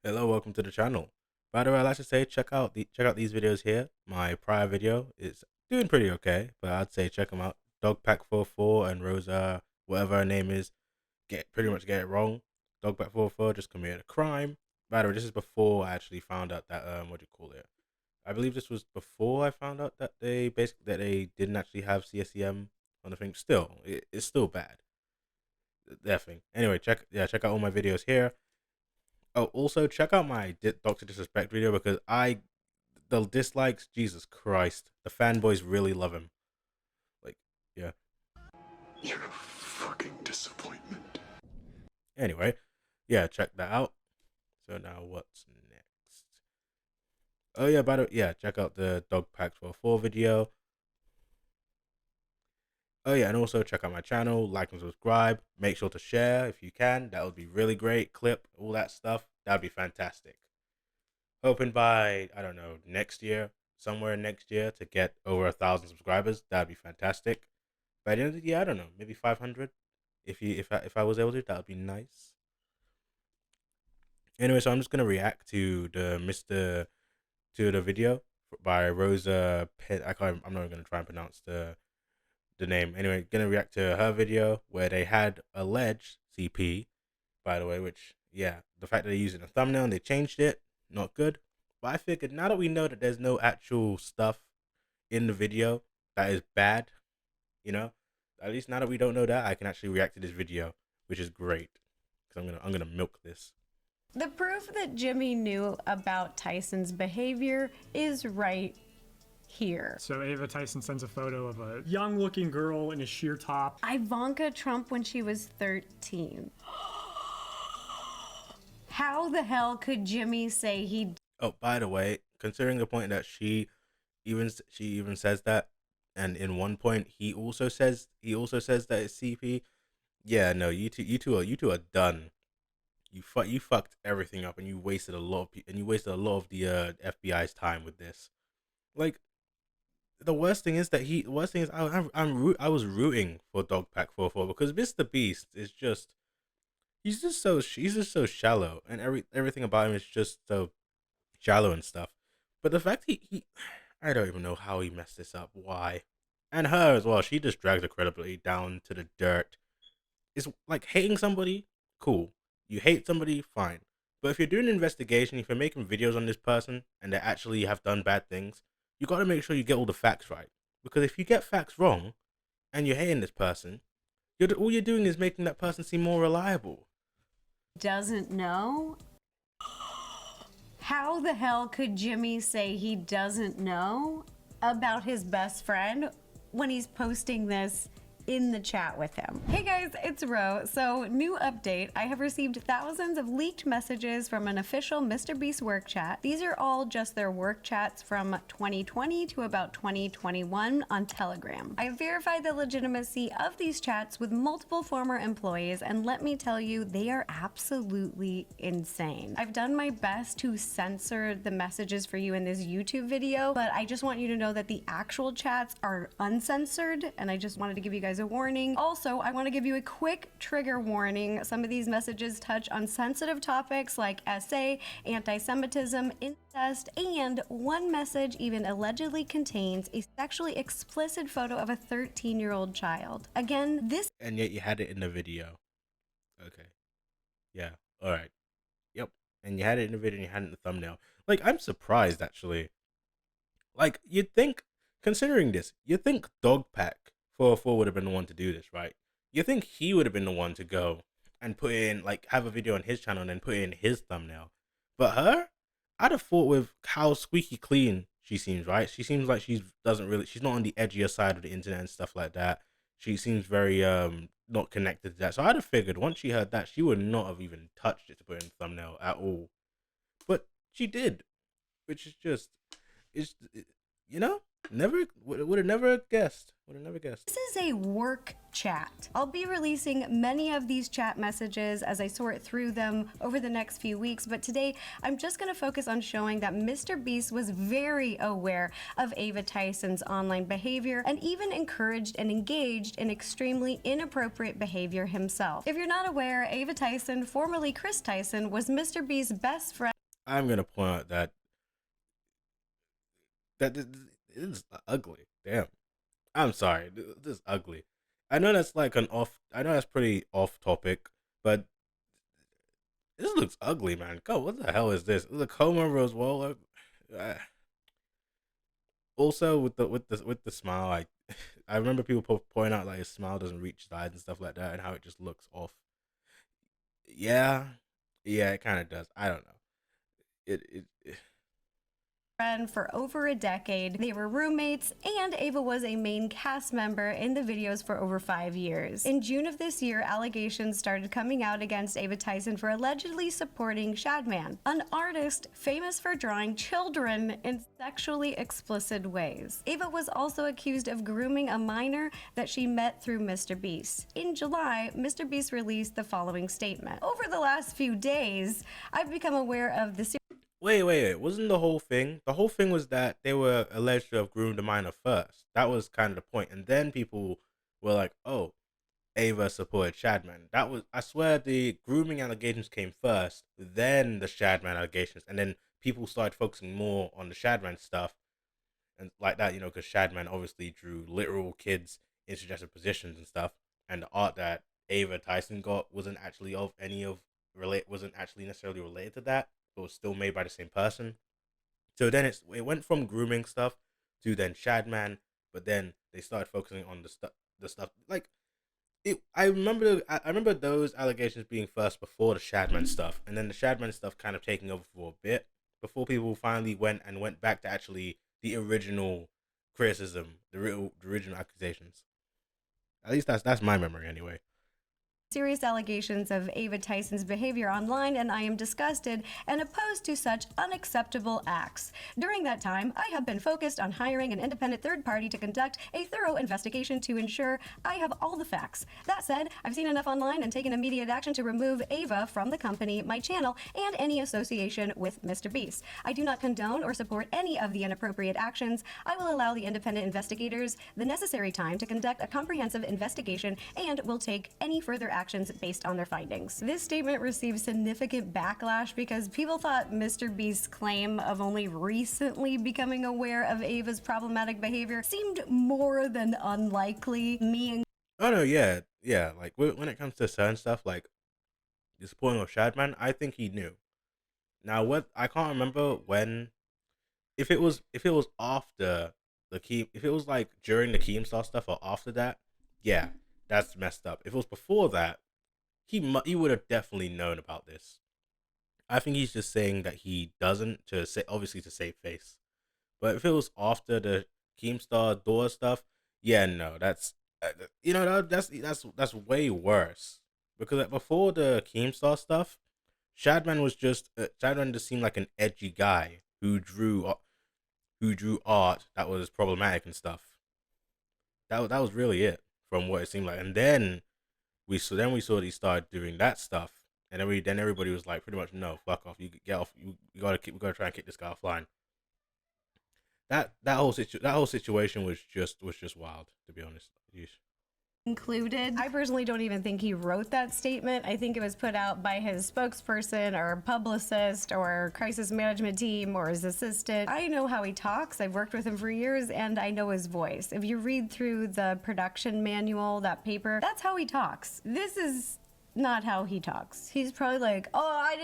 Hello, welcome to the channel. By the way, I'd like to say check out these videos here. My prior video is doing pretty okay, but I'd say check them out. Dogpack404 and Rosa, whatever her name is, pretty much get it wrong. Dogpack404 just committed a crime. By the way, this is before I actually found out that what do you call it? I believe this was before I found out that they didn't actually have CSEM on the thing. Still, it's still bad. That thing. Anyway, check out all my videos here. Oh, also check out my Doctor Disrespect video because the dislikes, Jesus Christ, the fanboys really love him. Like, yeah. You're a fucking disappointment. Anyway, yeah, check that out. So now what's next? Oh yeah, by the way, yeah, check out the Dogpack404 video. Oh yeah, and also check out my channel, like and subscribe. Make sure to share if you can. That would be really great. Clip, all that stuff. That'd be fantastic. Hoping by, I don't know, next year, somewhere next year, to get over 1,000 subscribers. That'd be fantastic. By the end of the year, I don't know, maybe 500. If I was able to, that would be nice. Anyway, so I'm just gonna react to the video by Rosa. I'm not gonna try and pronounce the name. Anyway, gonna react to her video where they had alleged CP, by the way, which, yeah, the fact that they used it in a thumbnail and they changed it, not good. But I figured now that we know that there's no actual stuff in the video that is bad, you know, at least now that we don't know that, I can actually react to this video, which is great. Because I'm gonna milk this. The proof that Jimmy knew about Tyson's behavior is right here. So Ava Tyson sends a photo of a young-looking girl in a sheer top. Ivanka Trump when she was 13. How the hell could Jimmy say he... Oh, by the way, considering the point that she even says that, and in one point he also says that it's CP. Yeah, no, you two are done. You fucked everything up, and you wasted a lot of the FBI's time with this. Like, the worst thing is I was rooting for Dogpack404 because Mr. Beast is just he's just so shallow, and everything about him is just so shallow and stuff. But the fact he I don't even know how he messed this up. Why? And her as well. She just drags the credibility down to the dirt. It's like hating somebody, cool. You hate somebody, fine. But if you're doing an investigation, if you're making videos on this person and they actually have done bad things, you got to make sure you get all the facts right. Because if you get facts wrong and you're hating this person, all you're doing is making that person seem more reliable. doesn't know? How the hell could Jimmy say he doesn't know about his best friend when he's posting this in the chat with him? Hey guys, it's Ro. So, new update. I have received thousands of leaked messages from an official Mr. Beast work chat. These are all just their work chats from 2020 to about 2021 on Telegram. I verified the legitimacy of these chats with multiple former employees, and let me tell you, they are absolutely insane. I've done my best to censor the messages for you in this YouTube video, but I just want you to know that the actual chats are uncensored, and I just wanted to give you guys a warning. Also, I want to give you a quick trigger warning. Some of these messages touch on sensitive topics like SA, anti-Semitism, incest, and one message even allegedly contains a sexually explicit photo of a 13-year-old child. Again, this... And yet you had it in the video. Okay. Yeah. Alright. Yep. And you had it in the video and you had it in the thumbnail. Like, I'm surprised, actually. Like, you'd think, considering this, you'd think Dogpack404 would have been the one to do this, right? You think he would have been the one to go and put in, like, have a video on his channel and then put in his thumbnail. But her, I'd have thought with how squeaky clean she seems, right? She seems like she's not on the edgier side of the internet and stuff like that. She seems very not connected to that. So I'd have figured once she heard that, she would not have even touched it to put in the thumbnail at all. But she did, which is just, you know, would have never guessed. This is a work chat. I'll be releasing many of these chat messages as I sort through them over the next few weeks, but today I'm just going to focus on showing that Mr. Beast was very aware of Ava Tyson's online behavior and even encouraged and engaged in extremely inappropriate behavior himself. If you're not aware, Ava Tyson, formerly Chris Tyson, was Mr. Beast's best friend. I'm gonna point out that this is ugly. Damn. I'm sorry. This is ugly. I know that's like an off. I know that's pretty off topic, but this looks ugly, man. God, what the hell is this? The comb over as well. Uh, also with the smile, I remember people pointing out like his smile doesn't reach his eyes and stuff like that, and how it just looks off. Yeah, yeah, it kind of does. I don't know. It Friend for over a decade. They were roommates, and Ava was a main cast member in the videos for over 5 years. In June of this year, allegations started coming out against Ava Tyson for allegedly supporting Shadman, an artist famous for drawing children in sexually explicit ways. Ava was also accused of grooming a minor that she met through Mr. Beast. In July, Mr. Beast released the following statement. Over the last few days, I've become aware of the Wait. Wasn't the whole thing? The whole thing was that they were alleged to have groomed a minor first. That was kind of the point. And then people were like, oh, Ava supported Shadman. That was, I swear, the grooming allegations came first, then the Shadman allegations. And then people started focusing more on the Shadman stuff. And like that, because Shadman obviously drew literal kids in suggested positions and stuff. And the art that Ava Tyson got wasn't actually wasn't actually necessarily related to that, but was still made by the same person. So then it went from grooming stuff to then Shadman, but then they started focusing on the stuff like it. I remember those allegations being first before the Shadman stuff, and then the Shadman stuff kind of taking over for a bit before people finally went back to actually the original criticism, the original accusations. At least that's my memory anyway. serious allegations of Ava Tyson's behavior online, and I am disgusted and opposed to such unacceptable acts. During that time, I have been focused on hiring an independent third party to conduct a thorough investigation to ensure I have all the facts. That said, I've seen enough online and taken immediate action to remove Ava from the company, my channel, and any association with Mr. Beast. I do not condone or support any of the inappropriate actions. I will allow the independent investigators the necessary time to conduct a comprehensive investigation and will take any further actions based on their findings. This statement received significant backlash because people thought Mr. Beast's claim of only recently becoming aware of Ava's problematic behavior seemed more than unlikely. Oh no, yeah. Like when it comes to certain stuff, like the supporting of Shadman, I think he knew. Now, what I can't remember when, if it was after if it was like during the Keemstar stuff or after that, yeah, that's messed up. If it was before that, he would have definitely known about this. I think he's just saying that he doesn't to say, obviously, to save face. But if it was after the Keemstar door stuff, yeah, no, that's way worse, because like, before the Keemstar stuff, Shadman just seemed like an edgy guy who drew art that was problematic and stuff. That was really it from what it seemed like. And then we saw that he started doing that stuff, and then everybody was like, pretty much, no, fuck off, you get off, we gotta try and kick this guy offline. That whole situation was just wild, to be honest. Yeesh. Included. I personally don't even think he wrote that statement. I think it was put out by his spokesperson or publicist or crisis management team or his assistant. I know how he talks. I've worked with him for years and I know his voice. If you read through the production manual, that paper, that's how he talks. This is not how he talks. He's probably like, oh, I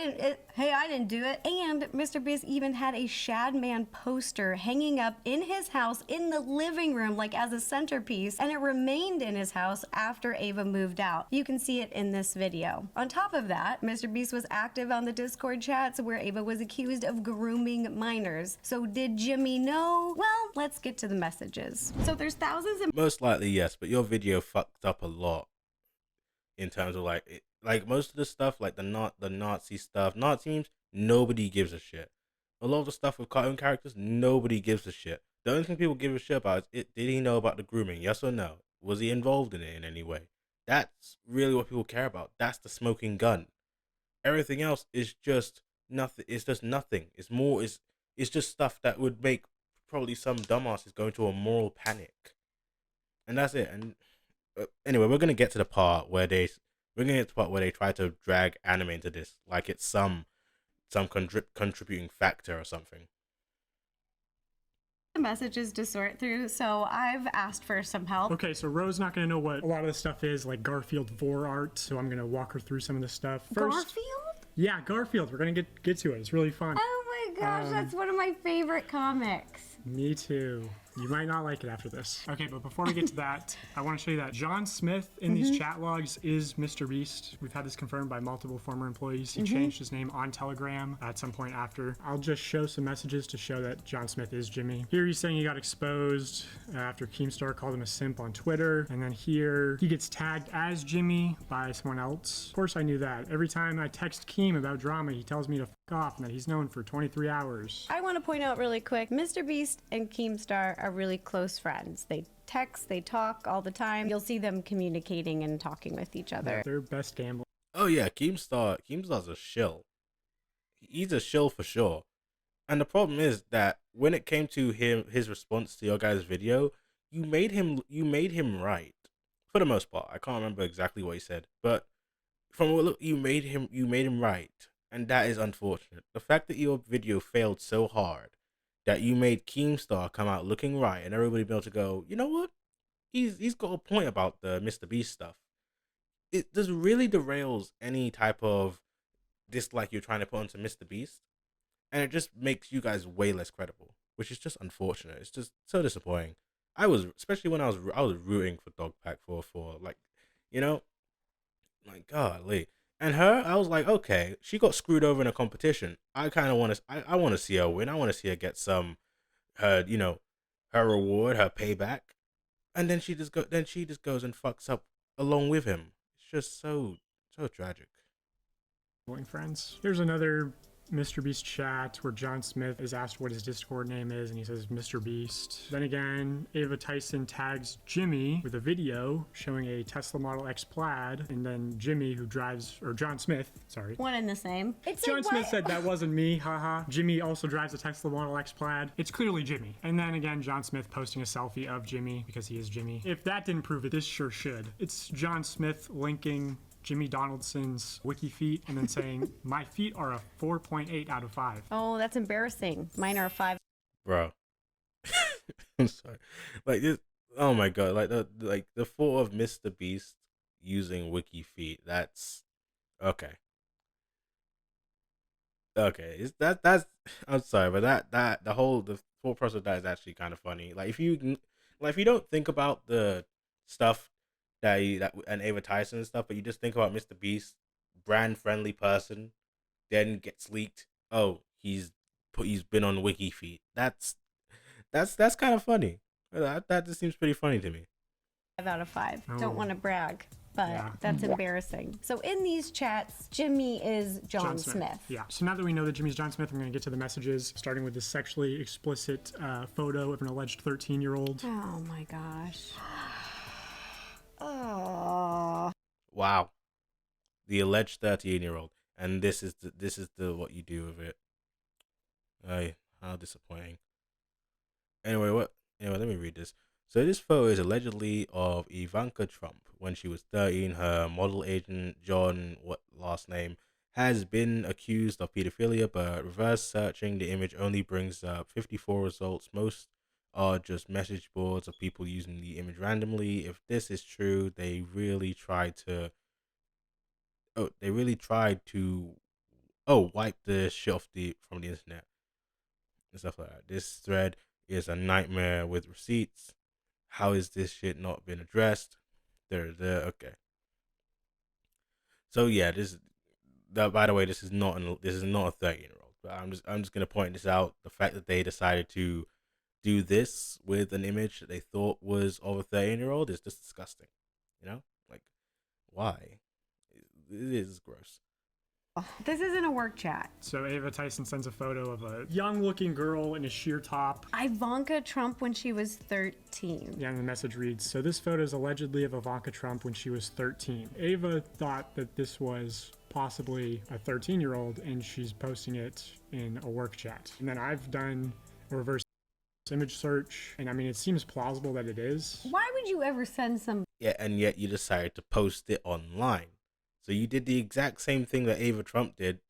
didn't do it. And Mr. Beast even had a Shadman poster hanging up in his house in the living room, like as a centerpiece, and it remained in his house after Ava moved out. You can see it in this video. On top of that, Mr. Beast was active on the Discord chats where Ava was accused of grooming minors. So did Jimmy know? Well, let's get to the messages. So there's thousands of Most likely, yes, but your video fucked up a lot in terms of like most of the stuff, like the Nazi stuff, Nazi memes, nobody gives a shit. A lot of the stuff with cartoon characters, nobody gives a shit. The only thing people give a shit about is did he know about the grooming? Yes or no? Was he involved in it in any way? That's really what people care about. That's the smoking gun. Everything else is just nothing. It's just nothing. It's just stuff that would make probably some dumbasses go into a moral panic, and that's it. And anyway, we're gonna get to the part where they try to drag anime into this, like it's some some contributing factor or something. The messages to sort through, so I've asked for some help. Okay, so Ro's not going to know what a lot of this stuff is, like Garfield 4 art, so I'm going to walk her through some of this stuff. First, Garfield? Yeah, Garfield. We're going to get to it. It's really fun. Oh my gosh, that's one of my favorite comics. Me too. You might not like it after this. Okay, but before we get to that, I want to show you that John Smith in these chat logs is Mr. Beast. We've had this confirmed by multiple former employees. He changed his name on Telegram at some point after. I'll just show some messages to show that John Smith is Jimmy. Here he's saying he got exposed after Keemstar called him a simp on Twitter. And then here he gets tagged as Jimmy by someone else. Of course I knew that. Every time I text Keem about drama, he tells me to f off and that he's known for 23 hours. I want to point out really quick, Mr. Beast and Keemstar are really close friends. They text, they talk all the time. You'll see them communicating and talking with each other. Yeah, they're best gamblers. Oh yeah, Keemstar's a shill. He's a shill for sure. And the problem is that when it came to his response to your guys' video, you made him right for the most part. I can't remember exactly what he said, but from what you made him right, and that is unfortunate. The fact that your video failed so hard that you made Keemstar come out looking right, and everybody be able to go, you know what? He's got a point about the Mr. Beast stuff. It just really derails any type of dislike you're trying to put onto Mr. Beast, and it just makes you guys way less credible, which is just unfortunate. It's just so disappointing. Especially when I was rooting for Dogpack404, like, you know, like golly. And her, I was like, okay, she got screwed over in a competition. I kind of want to, I want to see her win. I want to see her get her reward, her payback. And then she just goes and fucks up along with him. It's just so tragic. Friends. Here's another Mr. Beast chat where John Smith is asked what his Discord name is, and he says Mr. Beast. Then again, Ava Tyson tags Jimmy with a video showing a Tesla Model X Plaid, and then Jimmy, John Smith, sorry. One and the same. John Smith said that wasn't me, haha. Jimmy also drives a Tesla Model X Plaid. It's clearly Jimmy. And then again, John Smith posting a selfie of Jimmy because he is Jimmy. If that didn't prove it, this sure should. It's John Smith linking Jimmy Donaldson's wiki feet and then saying, my feet are a 4.8 out of 5. Oh, that's embarrassing. Mine are a 5. Bro. I'm sorry. Like this, oh my god, like the thought of Mr. Beast using wiki feet, that's okay. Okay, that's I'm sorry, but that the thought process of that is actually kind of funny. Like if you don't think about the stuff that and Ava Tyson and stuff, but you just think about Mr. Beast, brand friendly person, then gets leaked. Oh, he's been on wiki feet. That's kind of funny. That just seems pretty funny to me. 5 out of 5. Oh. Don't want to brag, but that's embarrassing. So in these chats, Jimmy is John Smith. Yeah. So now that we know that Jimmy's John Smith, I'm going to get to the messages, starting with this sexually explicit photo of an alleged 13-year-old. Oh my gosh. Oh. Wow. The alleged 13-year-old, and this is the what you do with it. How disappointing. Anyway, let me read this. So this photo is allegedly of Ivanka Trump when she was 13. Her model agent, John, what last name, has been accused of pedophilia, but reverse searching the image only brings up 54 results. Most are just message boards of people using the image randomly. If this is true, they really tried to wipe the shit from the internet and stuff like that. This thread is a nightmare with receipts. How is this shit not been addressed? Okay. So yeah, by the way, this is not a 13-year-old. But I'm just gonna point this out. The fact that they decided to do this with an image that they thought was of a 13-year-old is just disgusting. You know, like why? It is gross. This isn't a work chat. So Ava Tyson sends a photo of a young-looking girl in a sheer top. Ivanka Trump when she was 13. Yeah, and the message reads, so this photo is allegedly of Ivanka Trump when she was 13. Ava thought that this was possibly a 13-year-old, and she's posting it in a work chat. And then I've done a reverse image search, and I mean, it seems plausible that it is. Why would you ever send some? Yeah, and yet you decided to post it online. So you did the exact same thing that Ava Trump did.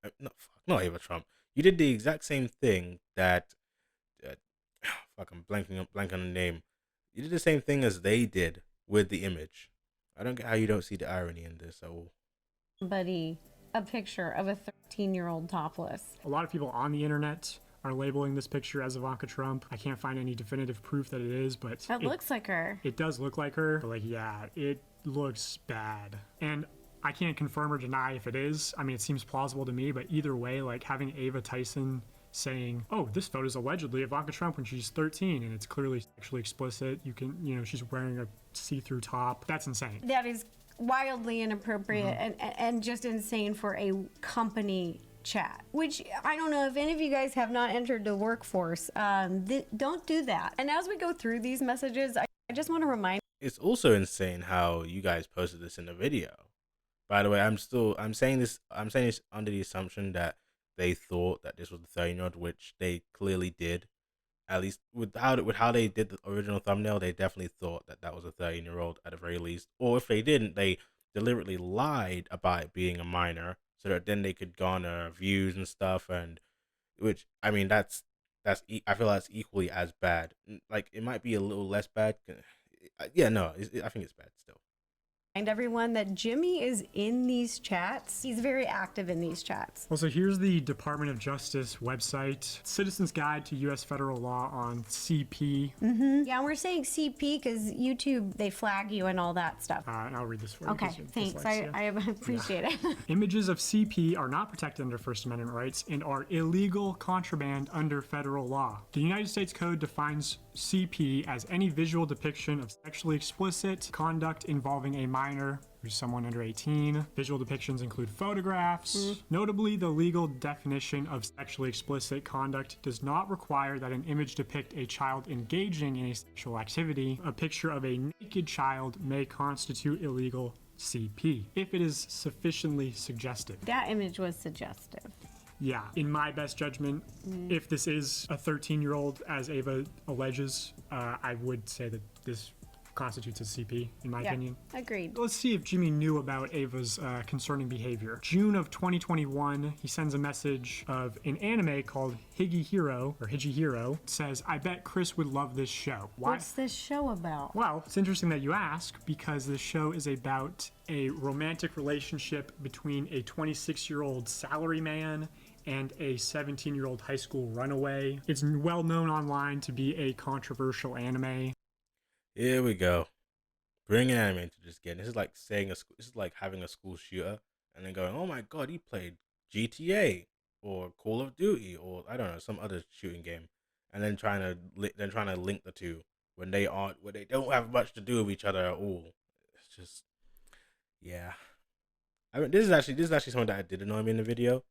Not Ava Trump. You did the exact same thing that uh, fuck, I'm blank on the name. You did the same thing as they did with the image. I don't get how you don't see the irony in this at all. Somebody a picture of a 13-year-old topless. A lot of people on the internet are labeling this picture as Ivanka Trump. I can't find any definitive proof that it is, but That looks like her. it does look like her. But like, yeah, it looks bad. And I can't confirm or deny if it is. I mean, it seems plausible to me, but either way, like having Ava Tyson saying, oh, this photo is allegedly Ivanka Trump when she's 13 and it's clearly sexually explicit. You can, she's wearing a see-through top. That's insane. That is wildly inappropriate and just insane for a company chat, which I don't know if any of you guys have not entered the workforce. Don't do that. And as we go through these messages, I just want to remind. It's also insane how you guys posted this in the video. By the way, I'm saying this under the assumption that they thought that this was the 13-year-old, which they clearly did. At least with how they did the original thumbnail, they definitely thought that was a 13-year-old at the very least. Or if they didn't, they deliberately lied about it being a minor, so that then they could garner views and stuff. And which, I mean, I feel that's equally as bad. Like, it might be a little less bad. Yeah, no, I think it's bad still. And everyone that Jimmy is in these chats. He's very active in these chats. Well, so here's the Department of Justice website, Citizen's Guide to U.S. Federal Law on CP. Yeah, we're saying CP because YouTube, they flag you and all that stuff. And I'll read this for you. Okay, 'cause you're thanks. dyslexia. I appreciate it. Images of CP are not protected under First Amendment rights and are illegal contraband under federal law. The United States Code defines CP as any visual depiction of sexually explicit conduct involving a minor or someone under 18. Visual depictions include photographs. Notably, the legal definition of sexually explicit conduct does not require that an image depict a child engaging in a sexual activity. A picture of a naked child may constitute illegal CP if it is sufficiently suggestive. That image was suggestive. Yeah, in my best judgment, if this is a 13-year-old, as Ava alleges, I would say that this constitutes a CP, in my opinion. Agreed. Let's see if Jimmy knew about Ava's concerning behavior. June of 2021, he sends a message of an anime called Higihiro. It says, I bet Chris would love this show. Why? What's this show about? Well, it's interesting that you ask, because this show is about a romantic relationship between a 26-year-old salaryman and a 17-year-old high school runaway. It's well known online to be a controversial anime. Here we go. Bringing anime into this game. This is like this is like having a school shooter and then going, "Oh my god, he played GTA or Call of Duty or I don't know, some other shooting game," and then trying to link the two when they don't have much to do with each other at all. It's just, yeah. I mean, this is actually something that did annoy me in the video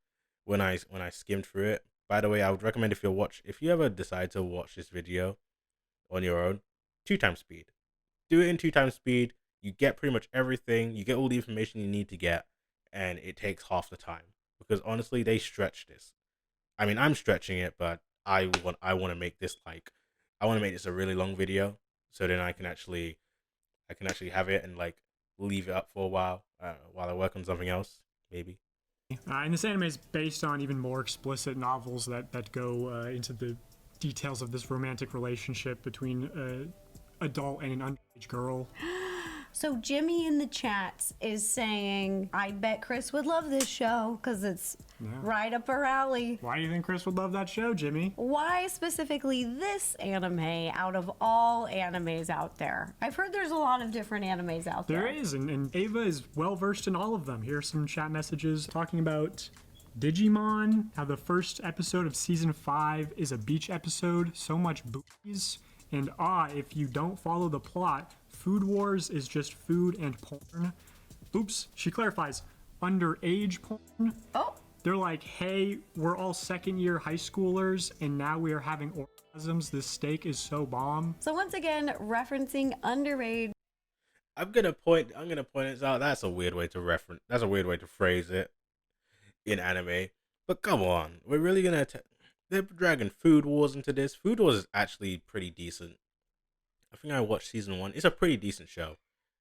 when I skimmed through it. By the way, I would recommend if you ever decide to watch this video on your own, 2x speed. Do it in 2x speed. You get pretty much everything. You get all the information you need to get, and it takes half the time. Because honestly, they stretch this. I mean, I'm stretching it, but I want to make this a really long video, so then I can actually have it and like leave it up for a while while I work on something else, maybe. And this anime is based on even more explicit novels that go into the details of this romantic relationship between an adult and an underage girl. So Jimmy in the chats is saying, I bet Chris would love this show because it's right up her alley. Why do you think Chris would love that show, Jimmy? Why specifically this anime out of all animes out there? I've heard there's a lot of different animes out there. There is, and Ava is well versed in all of them. Here are some chat messages talking about Digimon, how the first episode of season 5 is a beach episode, so much boobies, and if you don't follow the plot, Food Wars is just food and porn. Oops, she clarifies, underage porn. Oh. They're like, hey, we're all second-year high schoolers, and now we are having orgasms. This steak is so bomb. So once again, referencing underage. I'm gonna point this out. That's a weird way to phrase it in anime. But come on, we're really gonna they're dragging Food Wars into this. Food Wars is actually pretty decent. I think I watched season 1. It's a pretty decent show.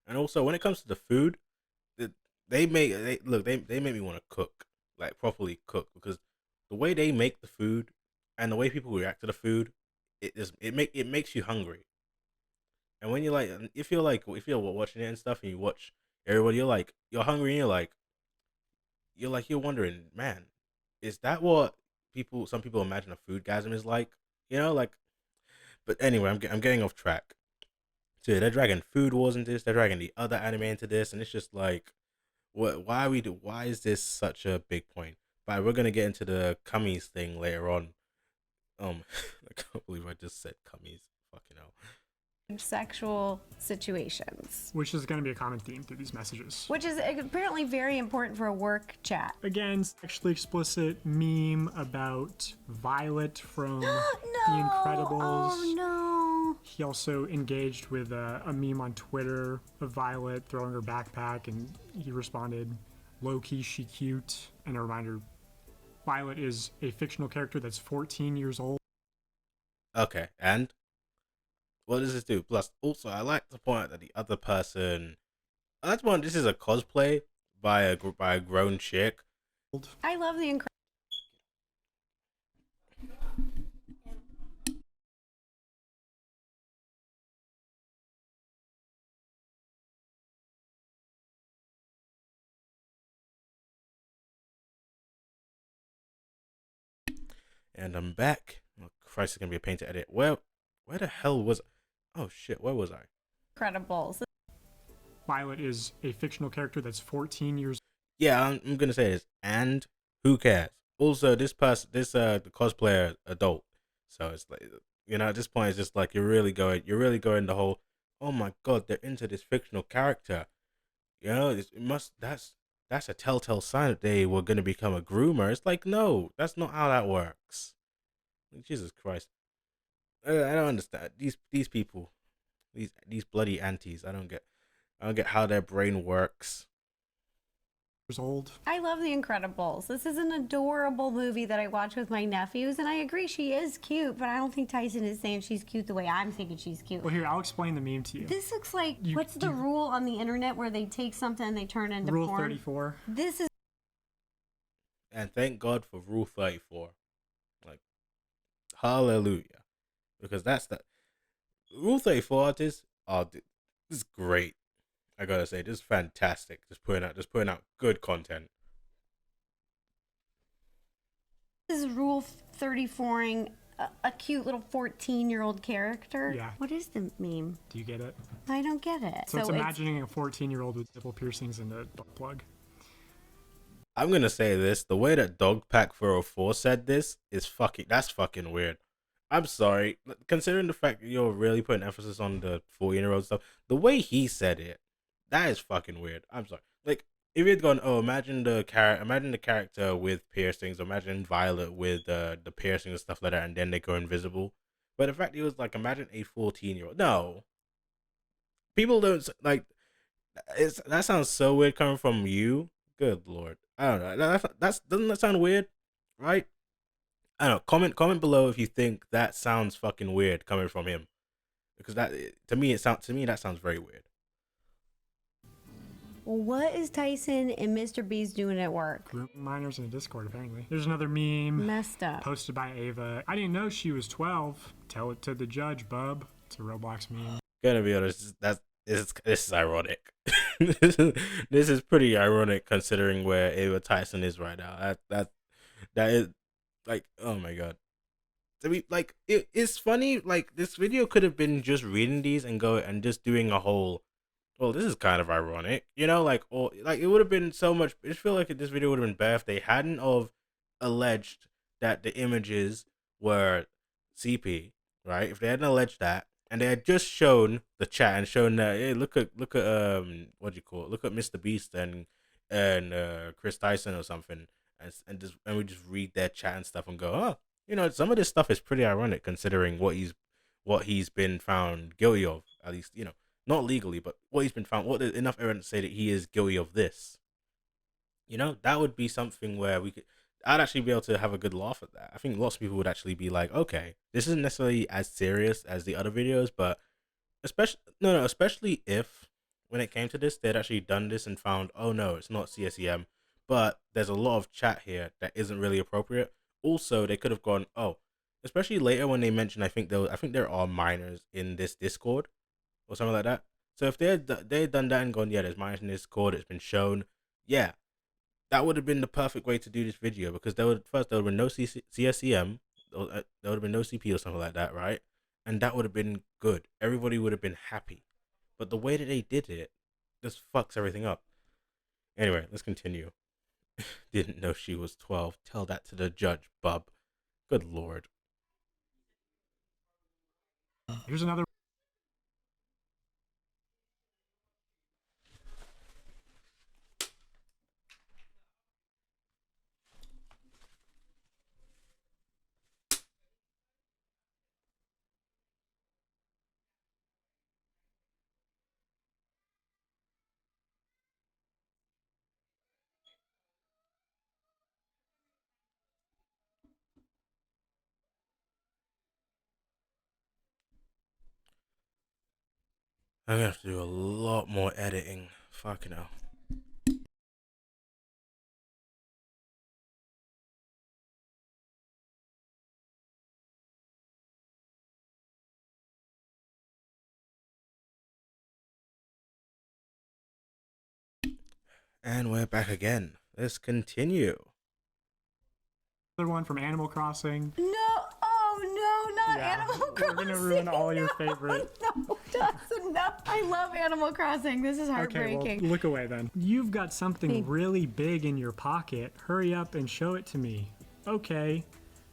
And also, when it comes to the food, they make me want to cook, like properly cook, because the way they make the food and the way people react to the food, it makes you hungry. And when you're like, if you're watching it and stuff, and you watch everybody, you're hungry, and you're wondering, man, is that what some people imagine a foodgasm is like? Like. But anyway, I'm getting off track. So they're dragging Food Wars into this. They're dragging the other anime into this, and it's just like, what? Why is this such a big point? But we're gonna get into the cummies thing later on. I can't believe I just said cummies. Fucking hell. Sexual situations, which is going to be a common theme through these messages. which is apparently very important for a work chat. Again, sexually explicit meme about Violet from No! The Incredibles. Oh no! He also engaged with a meme on Twitter of Violet throwing her backpack, and he responded, "Low-key, she cute." And a reminder, Violet is a fictional character that's 14 years old. Okay, and what does this do? Plus, also, I like to point out that the other person, that's one. This is a cosplay by a grown chick. I love the Incredibles. And I'm back. Oh, Christ, it's gonna be a pain to edit. Where the hell was? Oh shit, where was I? Incredibles. Violet is a fictional character that's 14 years old. Yeah, I'm gonna say this. And who cares? Also, the cosplayer adult. So it's like, at this point, it's just like you're really going the whole. Oh my god, they're into this fictional character. That's a telltale sign that they were gonna become a groomer. It's like, no, that's not how that works. Jesus Christ, I don't understand these people, these bloody aunties. I don't get how their brain works. Old. I love The Incredibles. This is an adorable movie that I watch with my nephews, and I agree she is cute, but I don't think Tyson is saying she's cute the way I'm thinking she's cute. Well, here, I'll explain the meme to you. This looks like, what's the rule on the internet where they take something and they turn it into Rule porn? 34. This is... And thank God for Rule 34. Like, hallelujah. Because that's the Rule 34 artists this is great. I gotta say, this is fantastic. Just putting out good content. This is Rule 34ing a cute little 14-year-old character. Yeah. What is the meme? Do you get it? I don't get it. So it's imagining a 14-year-old with nipple piercings and a butt plug. I'm gonna say this: the way that Dogpack404 said this is that's fucking weird. I'm sorry, considering the fact that you're really putting emphasis on the 14-year-old stuff. The way he said it, that is fucking weird. I'm sorry. Like, if you'd gone, oh, imagine the character with piercings, imagine Violet with the piercings and stuff like that, and then they go invisible. But the fact he was like, imagine a 14-year-old. No, people don't like. That sounds so weird coming from you. Good lord, I don't know. Doesn't that sound weird, right? I don't know. Comment below if you think that sounds fucking weird coming from him, because to me that sounds very weird. What is Tyson and Mr. Beast doing at work? Group minors in a Discord, apparently. There's another meme. Messed up. Posted by Ava. I didn't know she was 12. Tell it to the judge, bub. It's a Roblox meme. Gonna be honest, this is ironic. This is pretty ironic considering where Ava Tyson is right now. That is like, oh my god. I mean, like, it's funny. Like, this video could have been just reading these and just doing a whole. Well, this is kind of ironic, like, or like it would have been so much. I just feel like this video would have been better if they hadn't of alleged that the images were CP, right? If they hadn't alleged that, and they had just shown the chat and shown that, hey, look at what do you call it? Look at Mr. Beast and Chris Tyson or something, and we just read their chat and stuff and go, oh, some of this stuff is pretty ironic considering what he's been found guilty of, at least, not legally, but what he's been found, enough evidence to say that he is guilty of this. That would be something where I'd actually be able to have a good laugh at that. I think lots of people would actually be like, okay, this isn't necessarily as serious as the other videos, but especially if when it came to this, they'd actually done this and found, oh no, it's not CSEM, but there's a lot of chat here that isn't really appropriate. Also, they could have gone, oh, especially later when they mentioned, I think there are minors in this Discord or something like that. So if they had done that and gone, yeah, there's minors in this Discord, it's been shown, yeah, that would have been the perfect way to do this video, because there would have been no CSEM, there would have been no CP or something like that, right? And that would have been good. Everybody would have been happy. But the way that they did it just fucks everything up. Anyway, let's continue. Didn't know she was 12. Tell that to the judge, bub. Good lord. Here's another. I'm gonna have to do a lot more editing. Fucking hell. And we're back again. Let's continue. Another one from Animal Crossing. No, oh no, not Yeah, Animal we're Crossing. gonna ruin all your favorite. No, Dawson, no. I love Animal Crossing. This is Okay, heartbreaking. well, look away then. You've got something Hey. really big in your pocket. Hurry up and show it to me. Okay,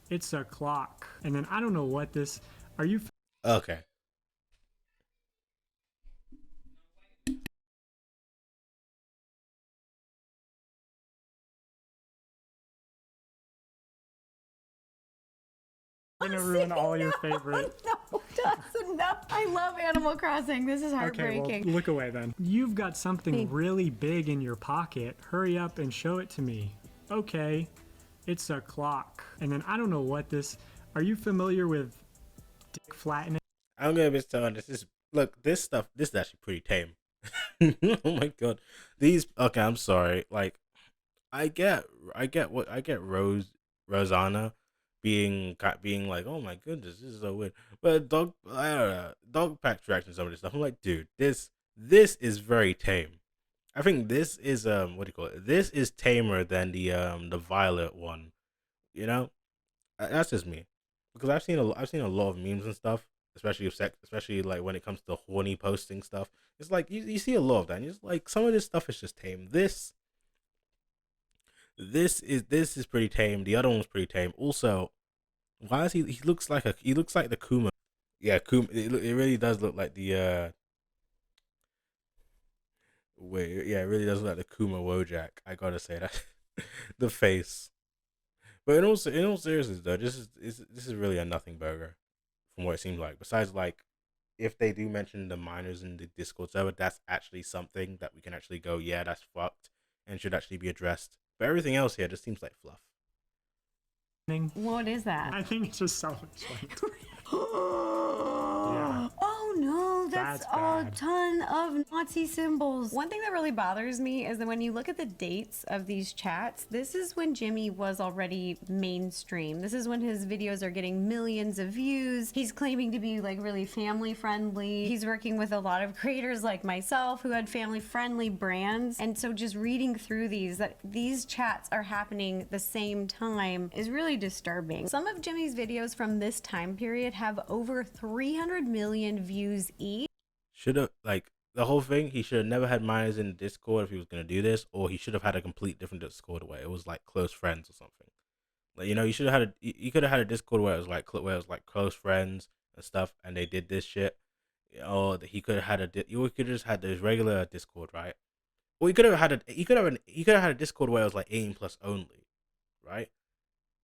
it's a clock. And then I don't know what this. Are you Okay. gonna ruin all your favorite? No, Dawson, no. I love Animal Crossing. This is Okay, heartbreaking. well, look away then. You've got something Hey. really big in your pocket. Hurry up and show it to me. Okay, it's a clock. And then I don't know what this. Are you familiar with dick flattening? I'm gonna be telling this stuff, this is actually pretty tame. Oh my god. Okay, I'm sorry. Like, I get Rosanna being like, oh my goodness, this is so weird. But I don't know, Dogpack reaction to some of this stuff. I'm like, dude, this is very tame. I think this is what do you call it? This is tamer than the Violet one. You know, that's just me, because I've seen a lot of memes and stuff, especially of sex, especially like when it comes to horny posting stuff. It's like you see a lot of that. And it's like some of this stuff is just tame. This is pretty tame. The other one's pretty tame. Also, why is he looks like the Kuma. Yeah, Kuma. It really does look like the wait. Yeah, it really does look like the Kuma Wojak. I gotta say that. The face. But in all seriousness though, this is really a nothing burger from what it seems like. Besides, like, if they do mention the minors in the Discord server, that's actually something that we can actually go, yeah, that's fucked and should actually be addressed. But everything else here just seems like fluff. What is that? I think it's just self-explanatory. Oh no, that's That's a bad. ton of Nazi symbols. One thing that really bothers me is that when you look at the dates of these chats, this is when Jimmy was already mainstream. This is when his videos are getting millions of views. He's claiming to be like really family friendly. He's working with a lot of creators like myself who had family friendly brands. And so just reading through these chats are happening the same time is really disturbing. Some of Jimmy's videos from this time period have over 300 million views each. Should have, like, the whole thing, he should have never had minors in Discord if he was gonna do this, or he should have had a complete different Discord where it was like close friends or something. Like, you know, you should have had you could have had a Discord where it was like close friends and stuff, and they did this shit. Or he could have had you could have just had this regular Discord, right? Or you could have had a Discord where it was like 18 plus only, right?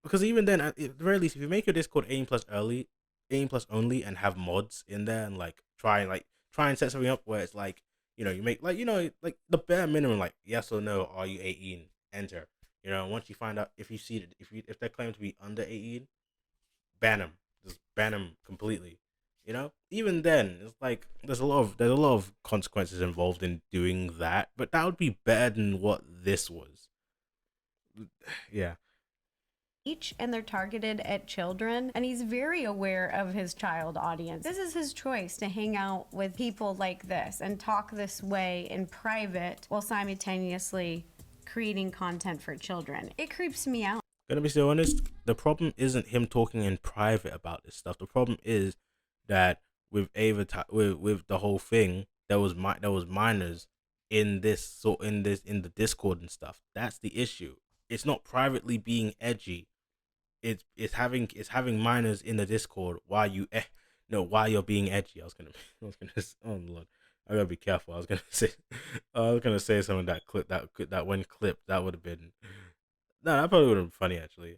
Because even then, at the very least, if you make your Discord 18 plus only, and have mods in there, and like try and set something up where it's like, you know, you make like, you know, like the bare minimum, like yes or no, are you 18? Enter. You know, once you find out if you see if they claim to be under 18, ban them. Just ban them completely. You know, even then, it's like there's a lot of consequences involved in doing that, but that would be better than what this was. Yeah, Each and they're targeted at children, and he's very aware of his child audience. This is his choice to hang out with people like this and talk this way in private while simultaneously creating content for children. It creeps me out. gonna be so honest. The problem isn't him talking in private about this stuff. The problem is that with with the whole thing, there was minors in in the Discord and stuff. That's the issue. It's not privately being edgy. It's having minors in the Discord while you no while you're being edgy. Oh Lord, I gotta be careful. I was gonna say some of that clip that one clip that would have been no, that probably would have been funny actually,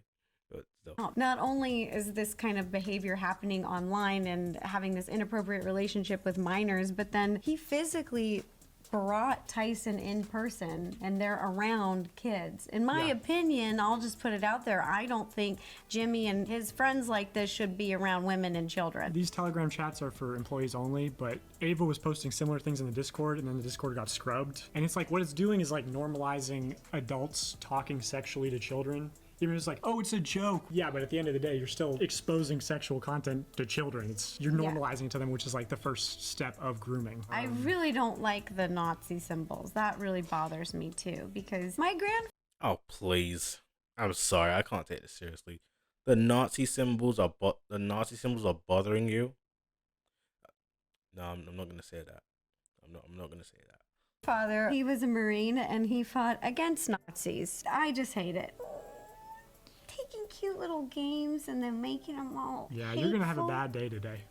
but still. Not only is this kind of behavior happening online and having this inappropriate relationship with minors, but then he physically brought Tyson in person and they're around kids. In my opinion, I'll just put it out there, I don't think Jimmy and his friends like this should be around women and children. These Telegram chats are for employees only, but Ava was posting similar things in the Discord, and then the Discord got scrubbed. And it's like, what it's doing is like normalizing adults talking sexually to children. Even if it's like, oh, it's a joke. Yeah, but at the end of the day, you're still exposing sexual content to children. You're normalizing it to them, which is like the first step of grooming. I really don't like the Nazi symbols. That really bothers me too, because my Oh please, I'm sorry, I can't take this seriously. The Nazi symbols are bothering you. No, I'm not gonna say that. I'm not gonna say that. grandfather, he was a Marine and he fought against Nazis. I just hate it. Taking cute little games and then making them all Yeah, hateful. you're gonna have a bad day today.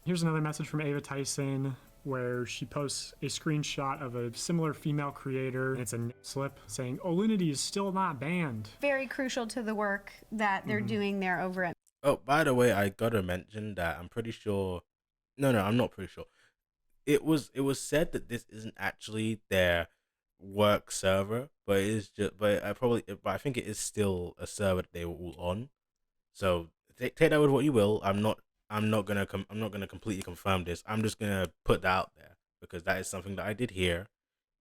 Here's another message from Ava Tyson where she posts a screenshot of a similar female creator. It's a slip saying, Olinity is still not banned. Very crucial to the work that they're doing there over at Oh, by the way, I gotta mention that I'm pretty sure. No, I'm not pretty sure. It was said that this isn't actually their work server, but it is just. But I think it is still a server that they were all on. So take that with what you will. I'm not gonna completely confirm this. I'm just gonna put that out there because that is something that I did hear,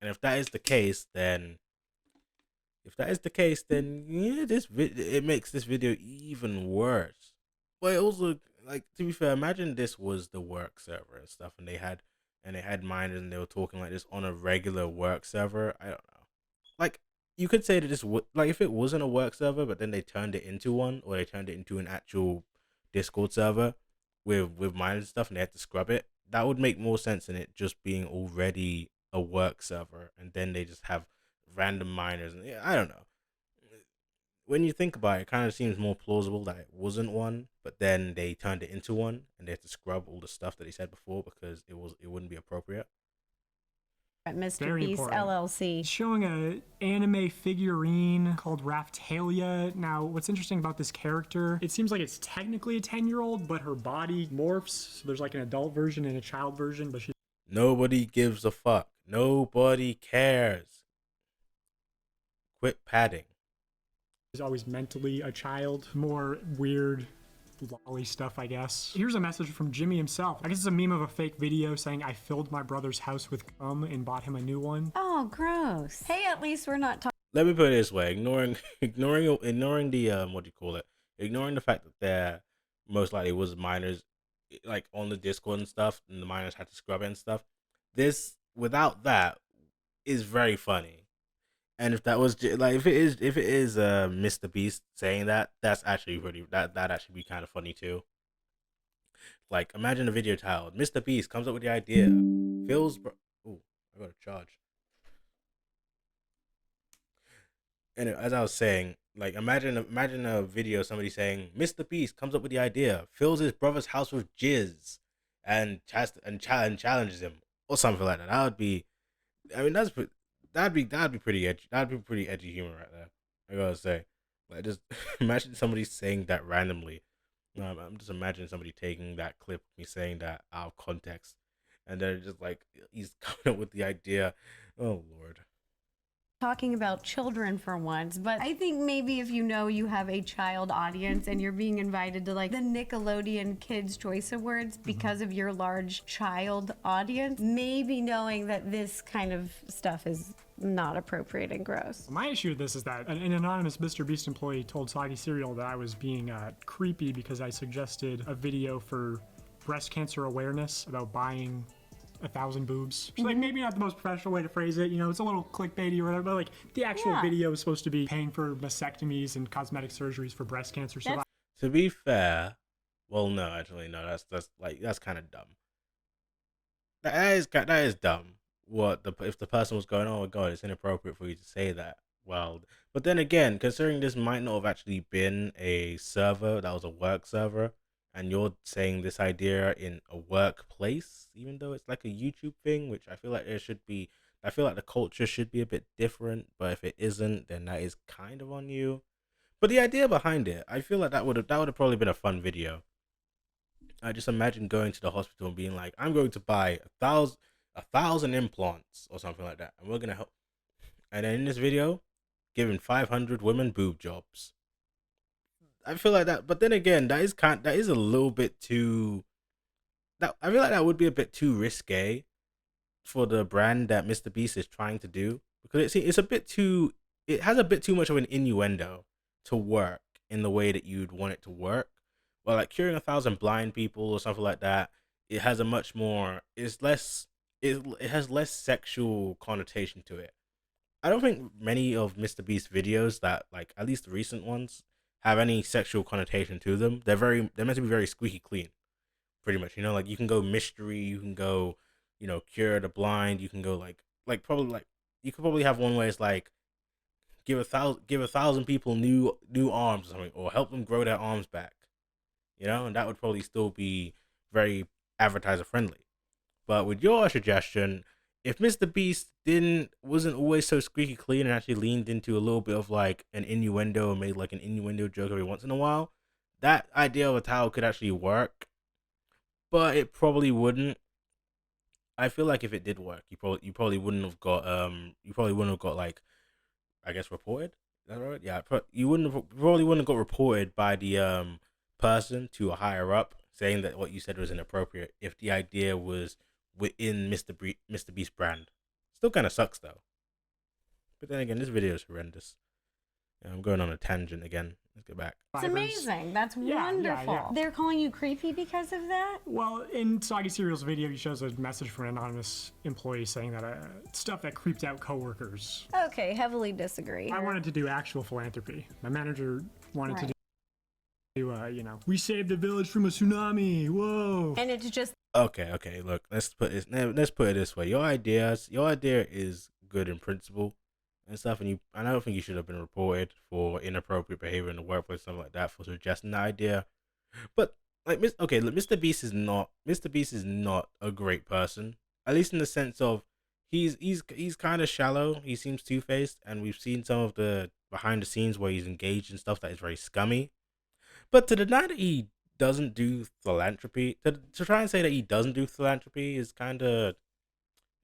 and if that is the case, then yeah, it makes this video even worse. But it also, like, to be fair, imagine this was the work server and stuff, and they had minors and they were talking like this on a regular work server. I don't know. Like, you could say that like, if it wasn't a work server, but then they turned it into one, or they turned it into an actual Discord server with minors and stuff, and they had to scrub it. That would make more sense than it just being already a work server, and then they just have random minors. And yeah, I don't know. When you think about it, it kind of seems more plausible that it wasn't one, but then they turned it into one, and they had to scrub all the stuff that they said before because it wouldn't be appropriate. Mr. Very Beast important. LLC. Showing a anime figurine called Raphtalia. Now, what's interesting about this character, it seems like it's technically a 10-year-old, but her body morphs. So there's like an adult version and a child version, but she's Nobody gives a fuck. Nobody cares. Quit padding. always mentally a child. More weird lolly stuff, I guess. Here's a message from Jimmy himself. I guess it's a meme of a fake video saying, I filled my brother's house with cum and bought him a new one. Oh, gross. Hey, at least we're not talking. Let me put it this way: ignoring the what do you call it? Ignoring the fact that there most likely was minors, like, on the Discord and stuff, and the minors had to scrub it and stuff. This, without that, is very funny. And if that was like, if it is Mr. Beast saying that, that's actually that actually be kind of funny too. Like, imagine a video titled "Mr. Beast comes up with the idea, Phil's ooh, I got to charge. And as I was saying, like, imagine a video of somebody saying Mr. Beast comes up with the idea, fills his brother's house with jizz, and challenges him or something like that. That would be, I mean, that'd be pretty edgy. That'd be pretty edgy humor right there. I gotta say, like, just imagine somebody saying that randomly. I'm just imagining somebody taking that clip, me saying that out of context, and then just like he's coming up with the idea. Oh Lord. talking about children for once, but I think maybe if you know you have a child audience and you're being invited to like the Nickelodeon Kids Choice Awards because of your large child audience, maybe knowing that this kind of stuff is not appropriate and gross. My issue with this is that an anonymous Mr. Beast employee told Soggy Cereal that I was being creepy because I suggested a video for breast cancer awareness about buying 1,000 boobs. Which, like, maybe not the most professional way to phrase it, you know, it's a little clickbaity or whatever, but like the actual video is supposed to be paying for mastectomies and cosmetic surgeries for breast cancer survivors. To be fair, well, no, actually, no, that's kind of dumb. That is dumb. If the person was going, oh my god, it's inappropriate for you to say that. Well, but then again, considering this might not have actually been a server that was a work server, and you're saying this idea in a workplace, even though it's like a YouTube thing, which I feel like I feel like the culture should be a bit different, but if it isn't, then that is kind of on you. But the idea behind it, I feel like that would have probably been a fun video. I just imagine going to the hospital and being like, I'm going to buy 1,000 implants or something like that, and we're gonna help. And then in this video, giving 500 women boob jobs. I feel like that, but then again, that is a little bit too. I feel like that would be a bit too risque for the brand that Mr. Beast is trying to do, because it's a bit too. It has a bit too much of an innuendo to work in the way that you'd want it to work. Well, like curing 1,000 blind people or something like that, it has a much more. It's less. It has less sexual connotation to it. I don't think many of Mr. Beast's videos, that like at least the recent ones, have any sexual connotation to them. They're meant to be very squeaky clean, pretty much. You know, like you can go mystery, you can go, you know, cure the blind, you can go like probably like you could probably have one where it's like give 1,000 people new arms or something, or help them grow their arms back. You know, and that would probably still be very advertiser friendly. But with your suggestion, if Mr. Beast wasn't always so squeaky clean and actually leaned into a little bit of like an innuendo and made like an innuendo joke every once in a while, that idea of a towel could actually work. But it probably wouldn't. I feel like if it did work, you probably wouldn't have got like, I guess, reported. Is that right? Yeah, you probably wouldn't have got reported by the person to a higher up saying that what you said was inappropriate if the idea was within Mr. Beast brand. Still kind of sucks though. But then again, this video is horrendous. Yeah, I'm going on a tangent again. Let's get back. It's amazing. That's wonderful. Yeah. They're calling you creepy because of that? Well, in Soggy Cereal's video, he shows a message from an anonymous employee saying that stuff that creeped out coworkers. Okay, heavily disagree. I wanted to do actual philanthropy. My manager wanted to do, we saved the village from a tsunami. Whoa. And it's just Okay. Look, let's put it this way. Your idea is good in principle and stuff, and I don't think you should have been reported for inappropriate behavior in the workplace, something like that, for suggesting the idea. But like, look, Mr. Beast is not a great person, at least in the sense of he's kind of shallow. He seems two-faced, and we've seen some of the behind the scenes where he's engaged in stuff that is very scummy. But to deny that he doesn't do philanthropy, to try and say that he doesn't do philanthropy is kind of,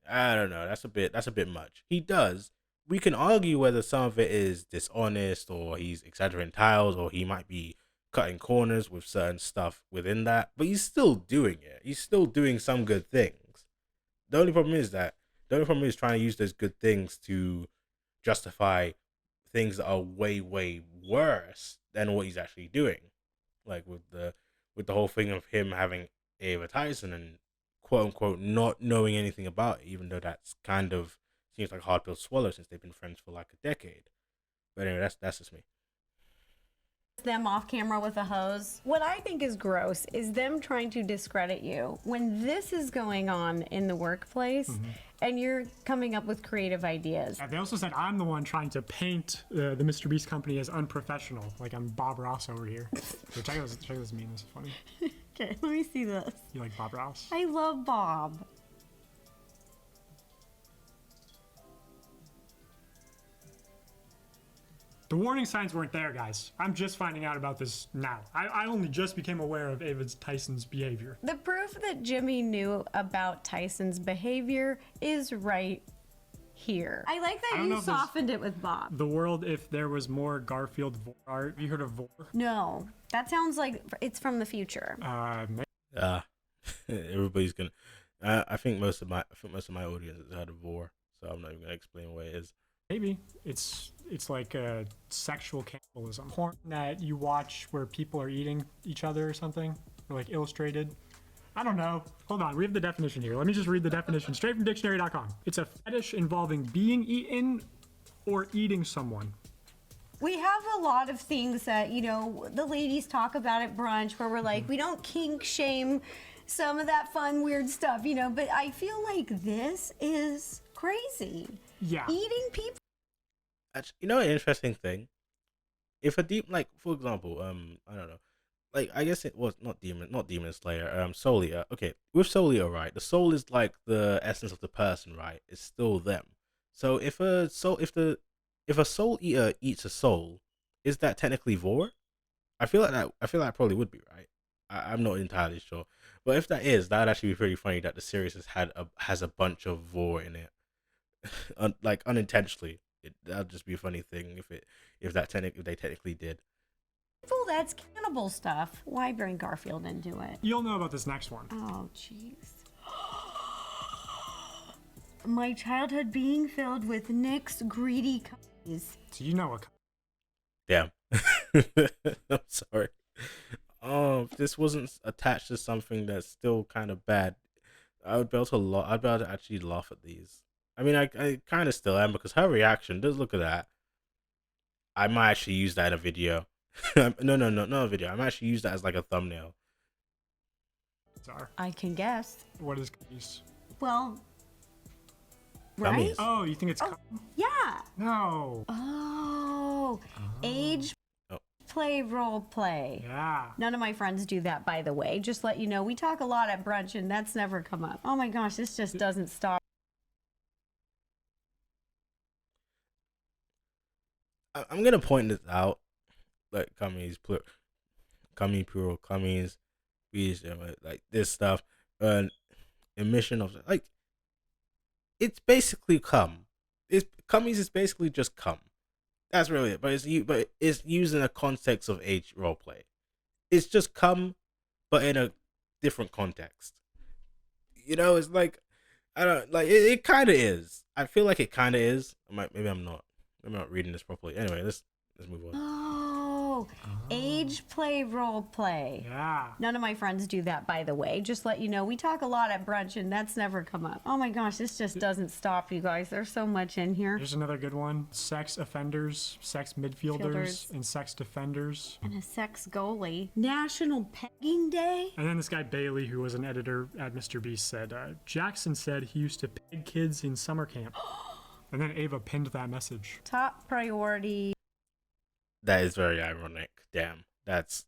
I don't know, that's a bit much. He does. We can argue whether some of it is dishonest, or he's exaggerating tiles, or he might be cutting corners with certain stuff within that, but he's still doing it. He's still doing some good things. The only problem is trying to use those good things to justify things that are way, way worse than what he's actually doing. Like with the whole thing of him having Ava Tyson and quote unquote not knowing anything about it, even though that's kind of seems like a hard pill to swallow since they've been friends for like a decade. But anyway, that's just me. Them off camera with a hose. What I think is gross is them trying to discredit you when this is going on in the workplace and you're coming up with creative ideas. They also said I'm the one trying to paint the Mr. Beast company as unprofessional, like I'm Bob Ross over here. So check this meme, this is funny. Okay, let me see this. You like Bob Ross? I love Bob. The warning signs weren't there, guys. I'm just finding out about this now. I only just became aware of Ava Tyson's behavior. The proof that Jimmy knew about Tyson's behavior is right here. I like I that don't know you if there's- softened it with Bob. The world, if there was more Garfield Vor art. Have you heard of Vor? No, that sounds like it's from the future. Everybody's gonna. I think most of my audience has heard of Vor, so I'm not even gonna explain what it is. Maybe it's like a sexual cannibalism porn that you watch where people are eating each other or something, or like illustrated. I don't know. Hold on, we have the definition here. Let me just read the definition straight from dictionary.com. It's a fetish involving being eaten or eating someone. We have a lot of things that, you know, the ladies talk about at brunch where we're like, we don't kink shame some of that fun, weird stuff, you know, but I feel like this is crazy. Yeah. Eating people. Actually, you know, an interesting thing. If a deep, like, for example, I don't know, like, I guess it was not Demon Slayer, Soul Eater. Okay, with Soul Eater, right? The soul is like the essence of the person, right? It's still them. So if a soul eater eats a soul, is that technically vor? I feel like that probably would be, right. I'm not entirely sure, but if that is, that'd actually be pretty funny that the series has a bunch of vor in it, like unintentionally. That'd just be a funny thing if they technically did. Well, that's cannibal stuff. Why bring Garfield into it? You'll know about this next one. Oh, jeez. My childhood being filled with Nick's greedy cookies. So you know what? Damn. I'm sorry. If this wasn't attached to something that's still kind of bad, I'd be able to actually laugh at these. I mean, I kind of still am, because her reaction, just look at that. I might actually use that in a video. No, not a video. I might actually use that as like a thumbnail. Sorry. I can guess. What is cookies? Well, Gummies. right? Oh, you think it's Yeah. no? Oh, age Oh. play, role play. Yeah. None of my friends do that, by the way. Just let you know, we talk a lot at brunch, and that's never come up. Oh my gosh, this just doesn't stop. I'm gonna point this out, like gummies, plural gummies, these like this stuff, emission of like, it's basically cum. Gummies is basically just cum. That's really it. But it's used in a context of age roleplay. It's just cum, but in a different context. You know, it's like, I don't like it kind of is. I feel like it kind of is. Maybe I'm not. I'm not reading this properly. Anyway, let's move on. Oh, age play, role play. Yeah. None of my friends do that, by the way. Just let you know, we talk a lot at brunch, and that's never come up. Oh my gosh, this just doesn't stop, you guys. There's so much in here. Here's another good one. Sex offenders, sex midfielders, and sex defenders. And a sex goalie. National Pegging Day? And then this guy Bailey, who was an editor at Mr. Beast, said, Jackson said he used to peg kids in summer camp. And then Ava pinned that message. Top priority. That is very ironic. Damn, that's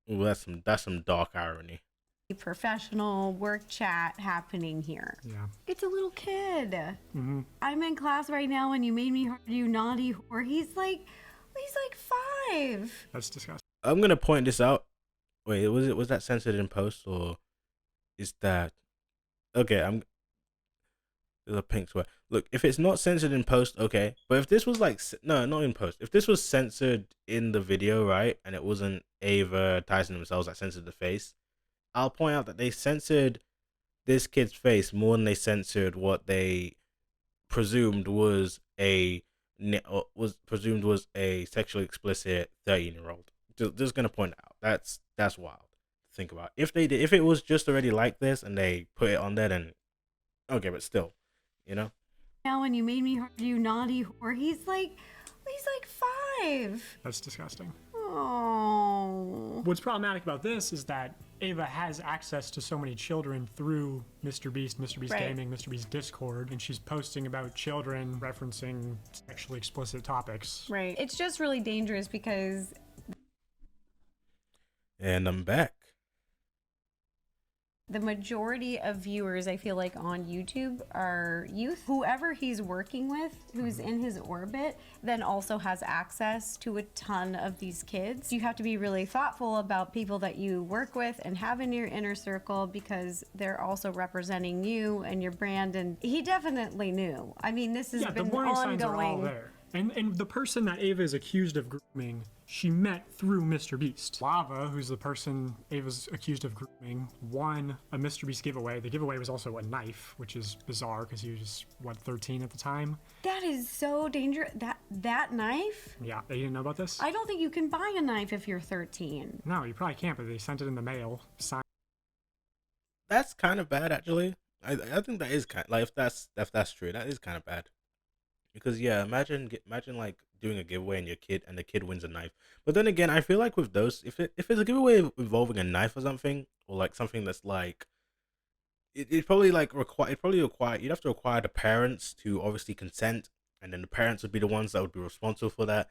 some dark irony. Professional work chat happening here. Yeah. It's a little kid. Mm-hmm. I'm in class right now, and you made me hear you naughty whore. He's like 5. That's disgusting. I'm gonna point this out. Wait, was that censored in post, or is that okay? There's a pink swear. Look, if it's not censored in post, okay. But if this was like, no, not in post. If this was censored in the video, right, and it wasn't Ava, Tyson themselves that censored the face, I'll point out that they censored this kid's face more than they censored what they presumed was a sexually explicit 13-year-old. Just gonna point it out. That's wild to think about. If it was just already like this and they put it on there, then okay, but still. You know? Now, when you made me hear you naughty whore, he's like 5. That's disgusting. Oh. What's problematic about this is that Ava has access to so many children through Mr. Beast Right. Gaming, Mr. Beast Discord, and she's posting about children referencing sexually explicit topics. Right. It's just really dangerous because And I'm back. The majority of viewers, I feel like, on YouTube are youth. Whoever he's working with, who's in his orbit, then also has access to a ton of these kids. You have to be really thoughtful about people that you work with and have in your inner circle, because they're also representing you and your brand. And he definitely knew. I mean, this has been the warning ongoing. signs are all there. And the person that Ava is accused of grooming, she met through Mr. Beast. Lava, who's the person Ava's accused of grooming, won a Mr. Beast giveaway. The giveaway was also a knife, which is bizarre because he was just, what, 13 at the time? That is so dangerous. That knife? Yeah, they didn't know about this? I don't think you can buy a knife if you're 13. No, you probably can't, but they sent it in the mail. That's kind of bad, actually. I think that is kind, like, if that's true, that is kind of bad. Because yeah, imagine like doing a giveaway and the kid wins a knife. But then again, I feel like with those, if it's a giveaway involving a knife or something, or like something that's like, it probably like you'd have to require the parents to obviously consent, and then the parents would be the ones that would be responsible for that.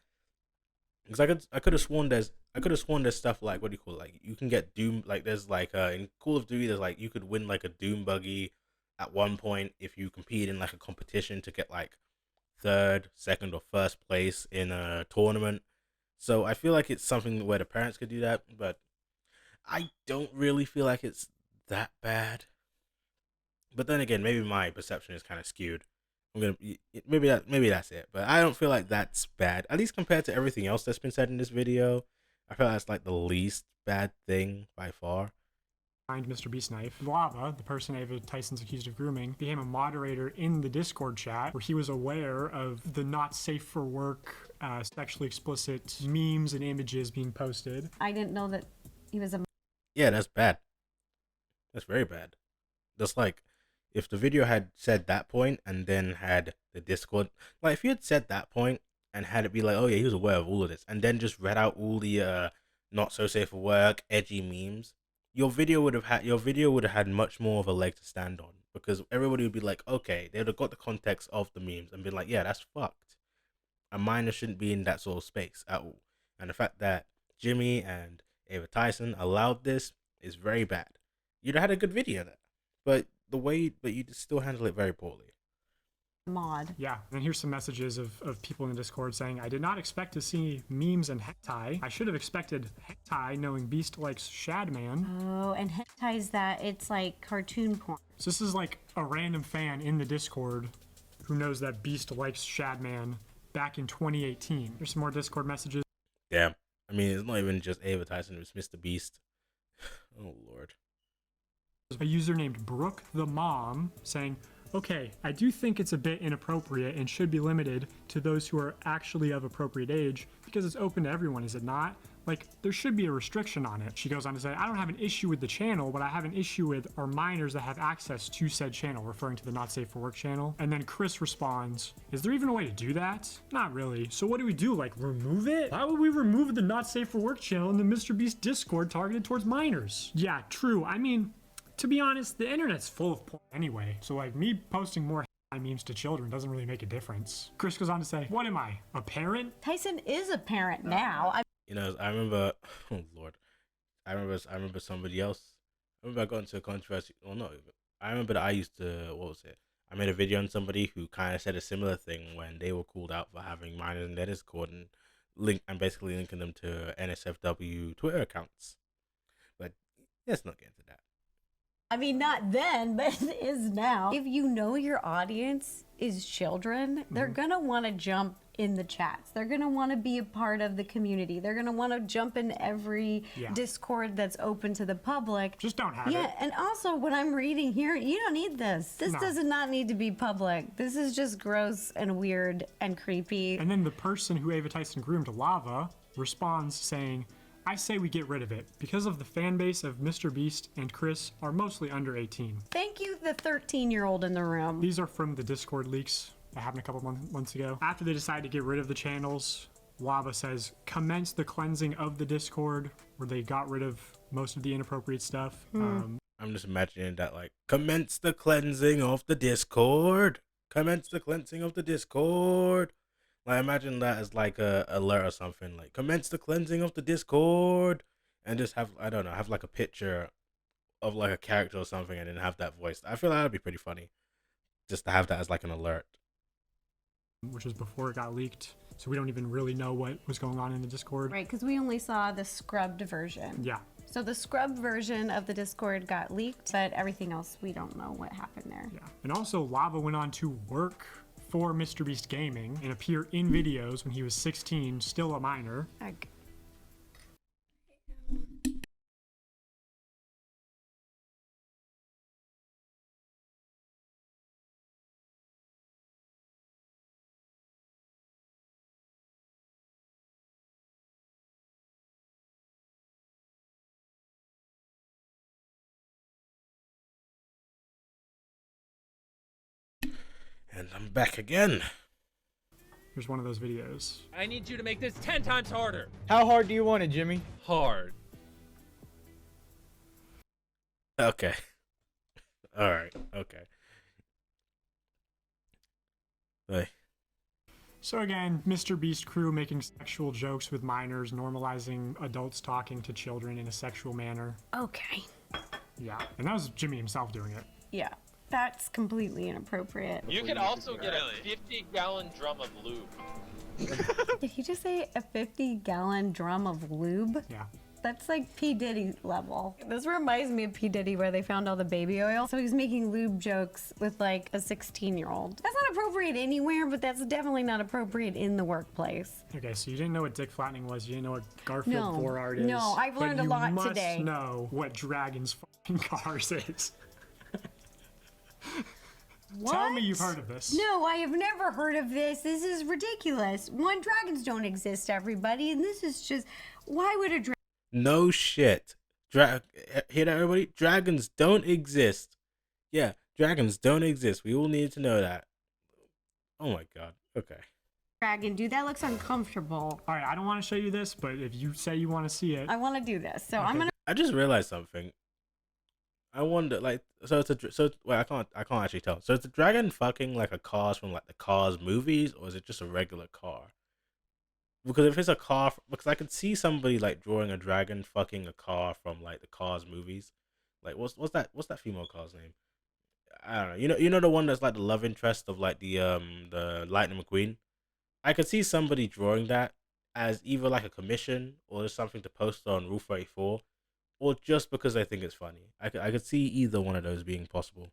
Because I could have sworn there's stuff like, what do you call it? Like, you can get Doom, like there's like in Call of Duty, there's like you could win like a Doom buggy at one point if you compete in like a competition to get like third, second, or first place in a tournament. So I feel like it's something where the parents could do that, but I don't really feel like it's that bad. But then again, maybe my perception is kind of skewed. Maybe that's it. But I don't feel like that's bad. At least compared to everything else that's been said in this video, I feel like that's like the least bad thing by far. Mr. Beast knife. Lava, the person Ava Tyson's accused of grooming, became a moderator in the Discord chat where he was aware of the not safe for work, sexually explicit memes and images being posted. I didn't know that he was a... Yeah, that's bad. That's very bad. That's like, if the video had said that point and then had the Discord, like if you had said that point and had it be like, oh yeah, he was aware of all of this, and then just read out all the not so safe for work, edgy memes, your video would have had much more of a leg to stand on, because everybody would be like, okay, they would have got the context of the memes and been like, yeah, that's fucked. A minor shouldn't be in that sort of space at all. And the fact that Jimmy and Ava Tyson allowed this is very bad. You'd have had a good video there, but you still handle it very poorly. Mod. Yeah, and here's some messages of people in the Discord saying, I did not expect to see memes and hentai. I should have expected hentai, knowing Beast likes Shadman. Oh, and hentai is that it's like cartoon porn. So this is like a random fan in the Discord who knows that Beast likes Shadman back in 2018. There's some more Discord messages. Damn. I mean, it's not even just Ava Tyson, it's Mr. Beast. Oh, Lord. A user named Brooke the Mom saying, okay, I do think it's a bit inappropriate and should be limited to those who are actually of appropriate age because it's open to everyone, is it not? Like, there should be a restriction on it. She goes on to say, I don't have an issue with the channel, but I have an issue with our minors that have access to said channel, referring to the Not Safe for Work channel. And then Chris responds, is there even a way to do that? Not really. So what do we do, like remove it? Why would we remove the Not Safe for Work channel in the Mr. Beast Discord targeted towards minors? Yeah, true. I mean, to be honest, the internet's full of porn anyway. So like me posting more memes to children doesn't really make a difference. Chris goes on to say, what am I, a parent? Tyson is a parent now. You know, I remember, oh Lord, I remember somebody else. I remember I got into a controversy. Well, no, I remember that I used to, what was it? I made a video on somebody who kind of said a similar thing when they were called out for having minors in their Discord and basically linking them to NSFW Twitter accounts. But let's not get into that. I mean, not then, but it is now. If you know your audience is children, they're gonna want to jump in the chats. They're gonna want to be a part of the community. They're gonna want to jump in every Discord that's open to the public. Just don't have it. Yeah, and also what I'm reading here, you don't need this. This does not need to be public. This is just gross and weird and creepy. And then the person who Ava Tyson groomed, Lava, responds saying, I say we get rid of it because of the fan base of Mr. Beast and Chris are mostly under 18. Thank you, the 13-year-old in the room. These are from the Discord leaks that happened a couple months ago. After they decided to get rid of the channels, Lava says, commence the cleansing of the Discord, where they got rid of most of the inappropriate stuff. I'm just imagining that, like, commence the cleansing of the Discord. Commence the cleansing of the Discord. Like, imagine that as like a alert or something, like commence the cleansing of the Discord, and just have, I don't know, have like a picture of like a character or something and then have that voice. I feel like that'd be pretty funny. Just to have that as like an alert. Which was before it got leaked. So we don't even really know what was going on in the Discord. Right, because we only saw the scrubbed version. Yeah. So the scrubbed version of the Discord got leaked, but everything else, we don't know what happened there. Yeah. And also, Lava went on to work for MrBeast Gaming and appear in videos when he was 16, still a minor. Like, And I'm back again. Here's one of those videos. I need you to make this 10 times harder. How hard do you want it, Jimmy? Hard. Okay. Alright, okay. Hey. So again, MrBeast crew making sexual jokes with minors, normalizing adults talking to children in a sexual manner. okay. Yeah. And that was Jimmy himself doing it. Yeah, that's completely inappropriate. You could also get a 50-gallon drum of lube. Did he just say a 50-gallon drum of lube? Yeah. That's like P. Diddy level. This reminds me of P. Diddy where they found all the baby oil. So he's making lube jokes with like a 16-year-old. That's not appropriate anywhere, but that's definitely not appropriate in the workplace. Okay, so you didn't know what dick flattening was. You didn't know what Garfield No. 4 art is. No, I've learned a lot But today. you must know what Dragon's fucking cars is. Tell me you've heard of this. No, I have never heard of this. This is ridiculous. One, dragons don't exist, everybody, and this is just, why would a dragon? No shit. Hear that, everybody? Dragons don't exist. Yeah, dragons don't exist. We all need to know that. Oh my god. Okay. Dragon, dude, that looks uncomfortable. All right, I don't want to show you this, but if you say you want to see it, I want to do this, so Okay. I'm gonna. I just realized something. I wonder, like, wait, I can't actually tell. So is the dragon fucking like a Cars from like the Cars movies, or is it just a regular car? Because if it's a car, because I could see somebody like drawing a dragon fucking a car from like the Cars movies. Like, what's that female car's name? I don't know. You know the one that's like the love interest of like the Lightning McQueen. I could see somebody drawing that as either like a commission or something to post on Rule 34, or just because I think it's funny. I could see either one of those being possible.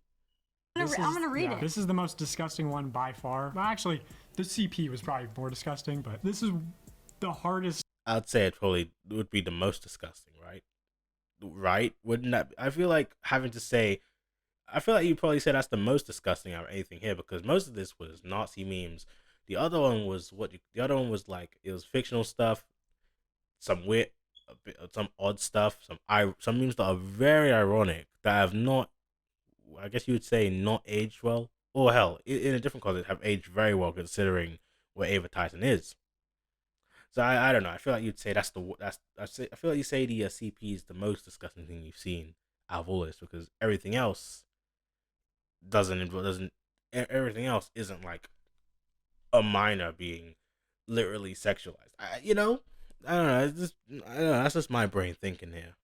I'm gonna read yeah, it. This is the most disgusting one by far. Well, actually, the CP was probably more disgusting, but this is the hardest. I'd say it probably would be the most disgusting, right? Right? Wouldn't that? I feel like you probably say that's the most disgusting out of anything here, because most of this was Nazi memes. The other one was like, it was fictional stuff, some weird, some odd stuff, some memes that are very ironic that have not, I guess you would say, not aged well, or hell, in a different context, have aged very well considering what Ava Tyson is. So I don't know. I feel like you'd say I feel like you say the CP is the most disgusting thing you've seen out of all this, because everything else everything else isn't like a minor being literally sexualized. I don't know. That's just my brain thinking here.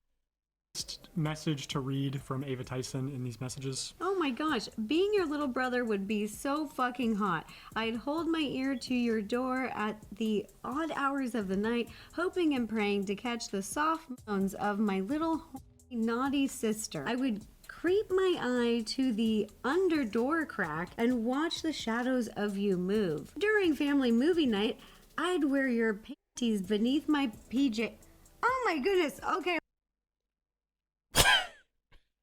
Message to read from Ava Tyson in these messages. Oh my gosh, being your little brother would be so fucking hot. I'd hold my ear to your door at the odd hours of the night, hoping and praying to catch the soft moans of my little naughty sister. I would creep my eye to the under door crack and watch the shadows of you move. During family movie night, I'd wear your panties beneath my PJ. Oh my goodness, okay.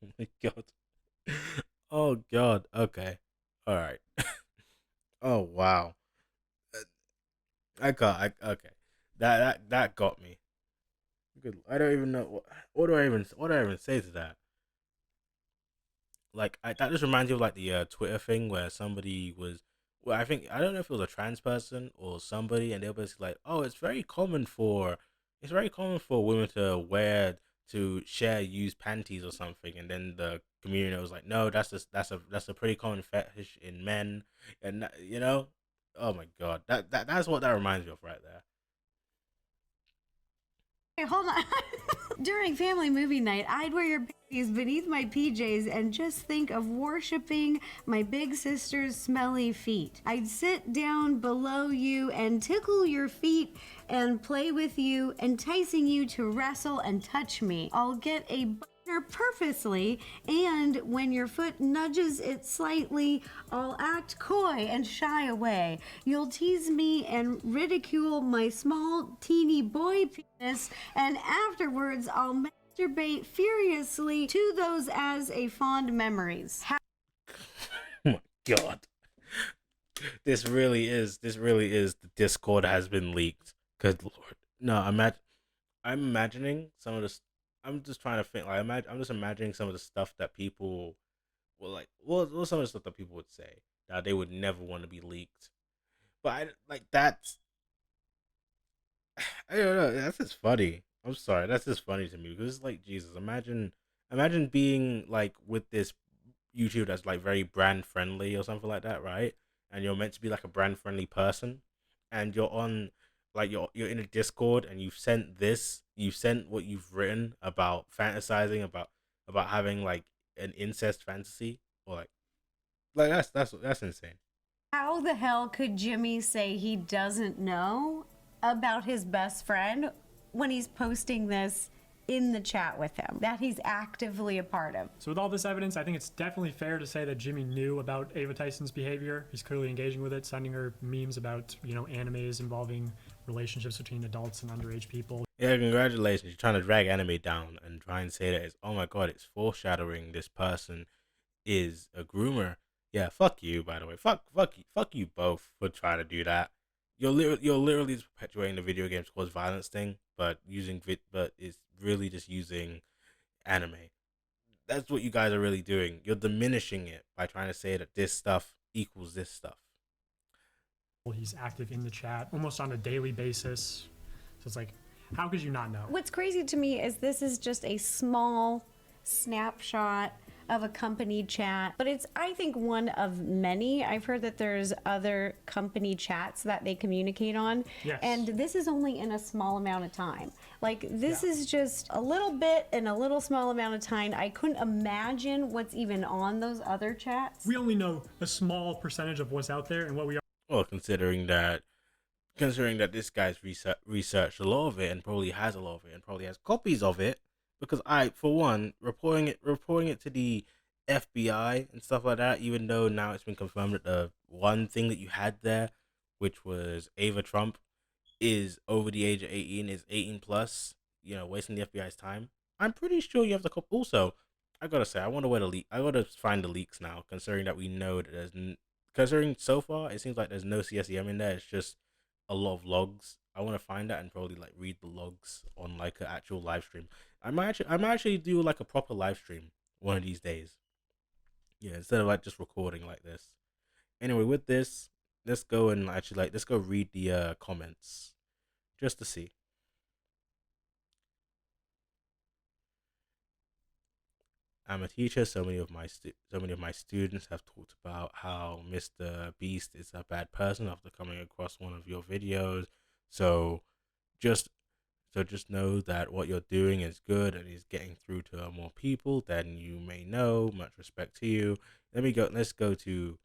Oh my god. Oh god. Okay. All right. Oh wow. Okay. That got me. Good. I don't even know what do I even say to that. Like, that just reminds you of like the Twitter thing where somebody was, well, I don't know if it was a trans person or somebody, and they were basically like, oh, it's very common for women to share used panties or something, and then the community was like, no, that's a pretty common fetish in men, and oh my god, that's what that reminds me of right there. Hey, hold on. During family movie night, I'd wear your panties beneath my PJs and just think of worshiping my big sister's smelly feet. I'd sit down below you and tickle your feet and play with you, enticing you to wrestle and touch me. I'll get a boner purposely, and when your foot nudges it slightly, I'll act coy and shy away. You'll tease me and ridicule my small, teeny boy penis, and afterwards I'll masturbate furiously to those as a fond memories. Oh my god. This really is the Discord has been leaked. Good lord. No, I'm imagining some of the I'm just trying to think like I'm just imagining some of the stuff that people will like well some of the stuff that people would say that they would never want to be leaked. But I like that's I don't know, that's just funny. I'm sorry, that's just funny to me because it's like Jesus, imagine being like with this YouTube that's like very brand friendly or something like that, right? And you're meant to be like a brand friendly person, and you're on like you're in a Discord and you've sent what you've written about fantasizing about having like an incest fantasy or like that's insane. How the hell could Jimmy say he doesn't know about his best friend when he's posting this in the chat with him that he's actively a part of? So with all this evidence, I think it's definitely fair to say that Jimmy knew about Ava Tyson's behavior. He's clearly engaging with it, sending her memes about, animes involving relationships between adults and underage people. Yeah, congratulations. You're trying to drag anime down and try and say that it's oh my god, it's foreshadowing this person is a groomer. Yeah, fuck you, by the way. Fuck you both for trying to do that. You're literally just perpetuating the video games cause violence thing, but but it's really just using anime. That's what you guys are really doing. You're diminishing it by trying to say that this stuff equals this stuff. He's active in the chat almost on a daily basis. So it's like, how could you not know? What's crazy to me is this is just a small snapshot of a company chat, but it's, I think, one of many. I've heard that there's other company chats that they communicate on, yes. And this is only in a small amount of time. Like, this is just a little bit in a little small amount of time. I couldn't imagine what's even on those other chats. We only know a small percentage of what's out there and what we are. Well, considering that this guy's researched a lot of it and probably has a lot of it and probably has copies of it, because for one, reporting it to the FBI and stuff like that, even though now it's been confirmed that the one thing that you had there, which was Ava Trump, is over the age of 18, is 18 plus, wasting the FBI's time. I'm pretty sure you have the copy. Also, I gotta say, I wonder where the leak. I gotta find the leaks now, considering that we know that considering so far it seems like there's no CSEM in there. It's just a lot of logs. I want to find that and probably like read the logs on like an actual live stream. I might actually do like a proper live stream one of these days. Yeah, instead of like just recording like this. Anyway, with this, let's go read the comments just to see. I'm a teacher. So many of my students have talked about how Mr. Beast is a bad person after coming across one of your videos. So just know that what you're doing is good and is getting through to more people than you may know. Much respect to you. Let's go to